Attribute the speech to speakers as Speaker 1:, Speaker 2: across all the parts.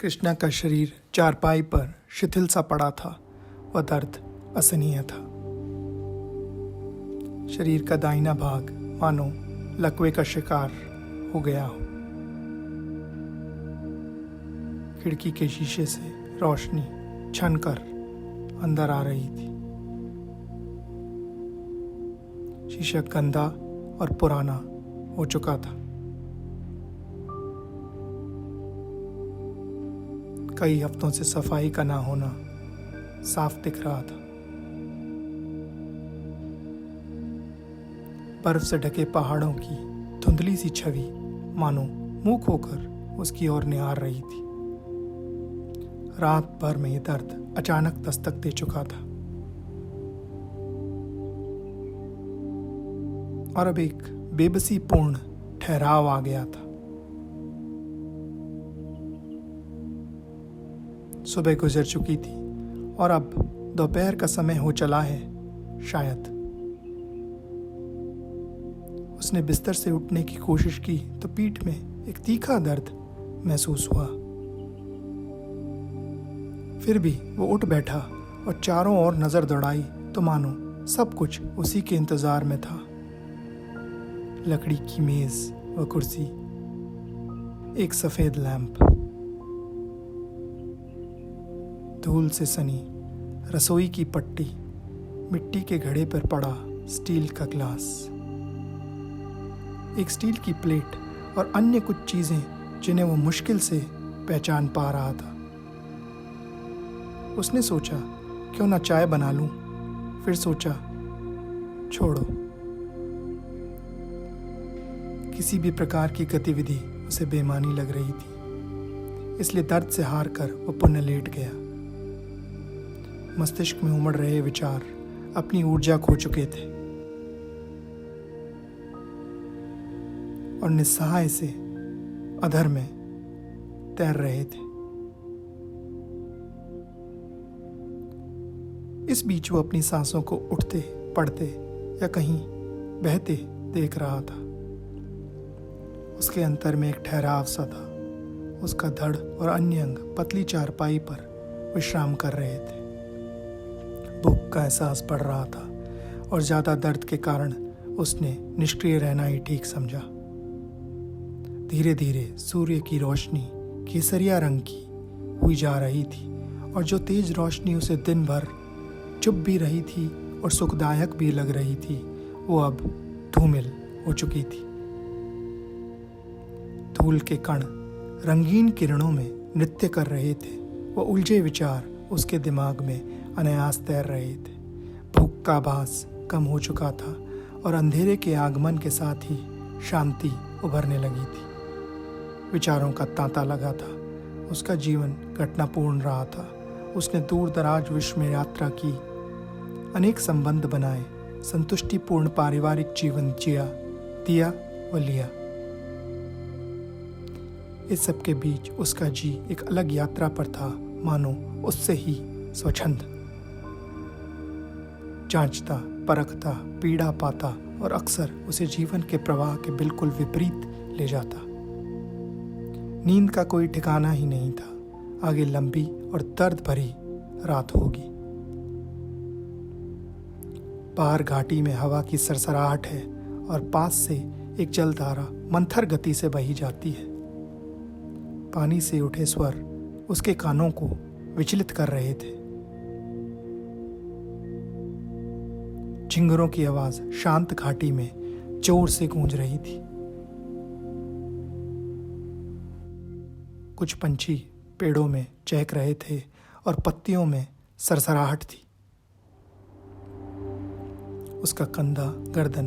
Speaker 1: कृष्णा का शरीर चारपाई पर शिथिल सा पड़ा था। वह दर्द असहनीय था। शरीर का दाहिना भाग मानो लकवे का शिकार हो गया हो। खिड़की के शीशे से रोशनी छनकर अंदर आ रही थी। शीशा गंदा और पुराना हो चुका था। कई हफ्तों से सफाई का ना होना साफ दिख रहा था। बर्फ से ढके पहाड़ों की धुंधली सी छवि मानो मूक होकर उसकी ओर निहार रही थी। रात भर में यह दर्द अचानक दस्तक दे चुका था और अब एक बेबसी पूर्ण ठहराव आ गया था। सुबह गुजर चुकी थी और अब दोपहर का समय हो चला है शायद। उसने बिस्तर से उठने की कोशिश की तो पीठ में एक तीखा दर्द महसूस हुआ। फिर भी वो उठ बैठा और चारों ओर नजर दौड़ाई तो मानो सब कुछ उसी के इंतजार में था। लकड़ी की मेज व कुर्सी, एक सफेद लैंप, धूल से सनी रसोई की पट्टी, मिट्टी के घड़े पर पड़ा स्टील का ग्लास, एक स्टील की प्लेट और अन्य कुछ चीजें जिन्हें वो मुश्किल से पहचान पा रहा था। उसने सोचा क्यों ना चाय बना लूं, फिर सोचा छोड़ो। किसी भी प्रकार की गतिविधि उसे बेमानी लग रही थी, इसलिए दर्द से हार कर वो पुनः लेट गया। मस्तिष्क में उमड़ रहे विचार अपनी ऊर्जा खो चुके थे और निस्सहाय से अधर में तैर रहे थे। इस बीच वो अपनी सांसों को उठते, पड़ते या कहीं बहते देख रहा था। उसके अंतर में एक ठहराव सा था। उसका धड़ और अन्य अंग पतली चारपाई पर विश्राम कर रहे थे। भूख का एहसास बढ़ रहा था और ज्यादा दर्द के कारण उसने निष्क्रिय रहना ही ठीक समझा। धीरे धीरे सूर्य की रोशनी केसरिया रंग की हुई जा रही थी और जो तेज रोशनी उसे दिन भर चुप भी रही थी और सुखदायक भी लग रही थी, वो अब धूमिल हो चुकी थी। धूल के कण रंगीन किरणों में नृत्य कर रहे थे। वो उलझे विचार उसके दिमाग में अनायास तैर रहे थे। भूख का आभास कम हो चुका था और अंधेरे के आगमन के साथ ही शांति उभरने लगी थी। विचारों का तांता लगा था। उसका जीवन घटनापूर्ण रहा था। उसने दूर दराज विश्व में यात्रा की, अनेक संबंध बनाए, संतुष्टिपूर्ण पारिवारिक जीवन जिया, दिया व लिया। इस सब के बीच उसका जी एक अलग यात्रा पर था, मानो उससे ही स्वच्छंद। जांचता, परखता, पीड़ा पाता और अक्सर उसे जीवन के प्रवाह के बिल्कुल विपरीत ले जाता। नींद का कोई ठिकाना ही नहीं था। आगे लंबी और दर्द भरी रात होगी। बाहर घाटी में हवा की सरसराहट है और पास से एक जलधारा मंथर गति से बही जाती है। पानी से उठे स्वर उसके कानों को विचलित कर रहे थे। झिंगुरों की आवाज शांत घाटी में जोर से गूंज रही थी। कुछ पंछी पेड़ों में चहक रहे थे और पत्तियों में सरसराहट थी। उसका कंधा, गर्दन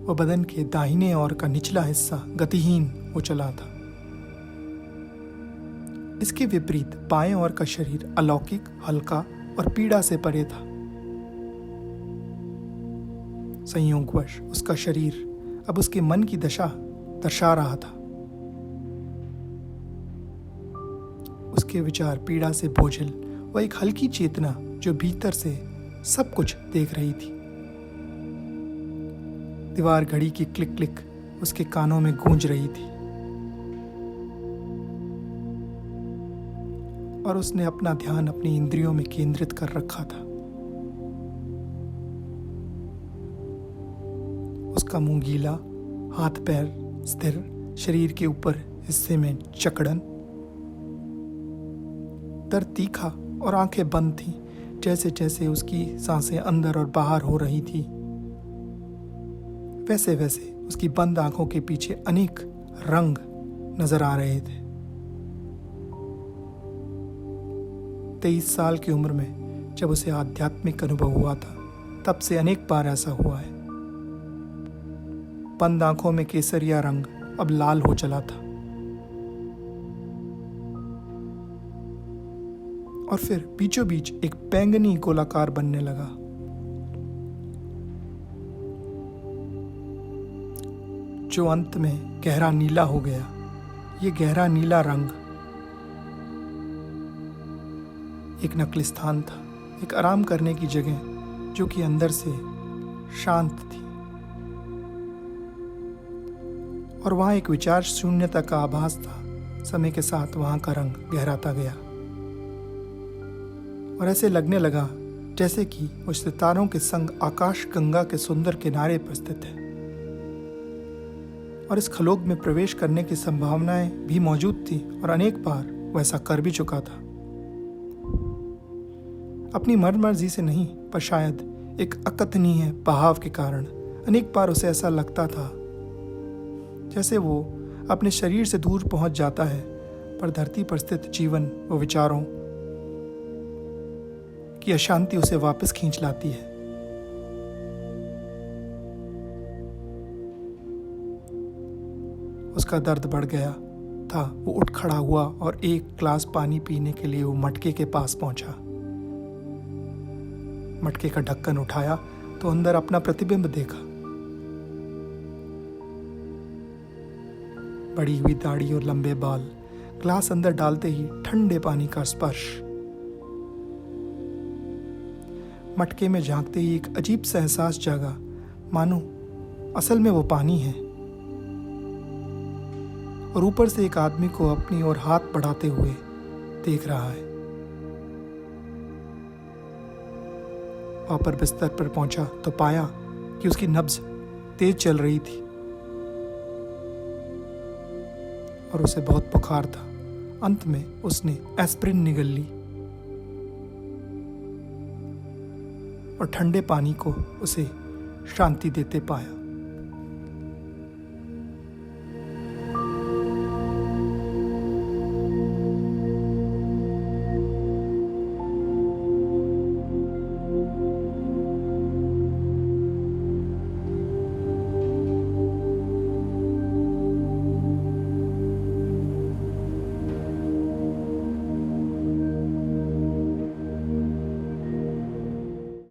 Speaker 1: व बदन के दाहिने ओर का निचला हिस्सा गतिहीन हो चला था। इसके विपरीत बाएं ओर का शरीर अलौकिक, हल्का और पीड़ा से परे था। संयोगवश उसका शरीर अब उसके मन की दशा दर्शा रहा था। उसके विचार पीड़ा से बोझिल व एक हल्की चेतना जो भीतर से सब कुछ देख रही थी। दीवार घड़ी की क्लिक क्लिक उसके कानों में गूंज रही थी। और उसने अपना ध्यान अपनी इंद्रियों में केंद्रित कर रखा था। उसका मुंह गीला, हाथ पैर स्थिर, शरीर के ऊपर हिस्से में जकड़न, दर्द तीखा और आंखें बंद थीं। जैसे जैसे उसकी सांसें अंदर और बाहर हो रही थी, वैसे वैसे उसकी बंद आंखों के पीछे अनेक रंग नजर आ रहे थे। 23 साल की उम्र में जब उसे आध्यात्मिक अनुभव हुआ था, तब से अनेक बार ऐसा हुआ है। बंद आंखों में केसरिया रंग अब लाल हो चला था, और फिर बीचों बीच एक बैंगनी गोलाकार बनने लगा। जो अंत में गहरा नीला हो गया। ये गहरा नीला रंग एक नकली स्थान था, एक आराम करने की जगह जो कि अंदर से शांत थी, और वहां एक विचार शून्यता का आभास था। समय के साथ वहां का रंग गहराता गया और ऐसे लगने लगा जैसे कि वो सितारों के संग आकाश गंगा के सुंदर किनारे पर स्थित है, और इस खलोग में प्रवेश करने की संभावनाएं भी मौजूद थी, और अनेक बार वो ऐसा कर भी चुका था। अपनी मर्जी से नहीं, पर शायद एक अकथनीय बहाव के कारण अनेक बार उसे ऐसा लगता था जैसे वो अपने शरीर से दूर पहुंच जाता है, पर धरती पर स्थित जीवन व विचारों की अशांति उसे वापस खींच लाती है। उसका दर्द बढ़ गया था। वो उठ खड़ा हुआ और एक ग्लास पानी पीने के लिए वो मटके के पास पहुंचा। मटके का ढक्कन उठाया तो अंदर अपना प्रतिबिंब देखा। बड़ी हुई दाढ़ी और लंबे बाल, ग्लास अंदर डालते ही ठंडे पानी का स्पर्श। मटके में झांकते ही एक अजीब सा एहसास जागा, मानो असल में वो पानी है, और ऊपर से एक आदमी को अपनी ओर हाथ बढ़ाते हुए देख रहा है। वहां पर बिस्तर पर पहुंचा तो पाया कि उसकी नब्ज तेज चल रही थी और उसे बहुत बुखार था। अंत में उसने एस्प्रिन निगल ली और ठंडे पानी को उसे शांति देते पाया।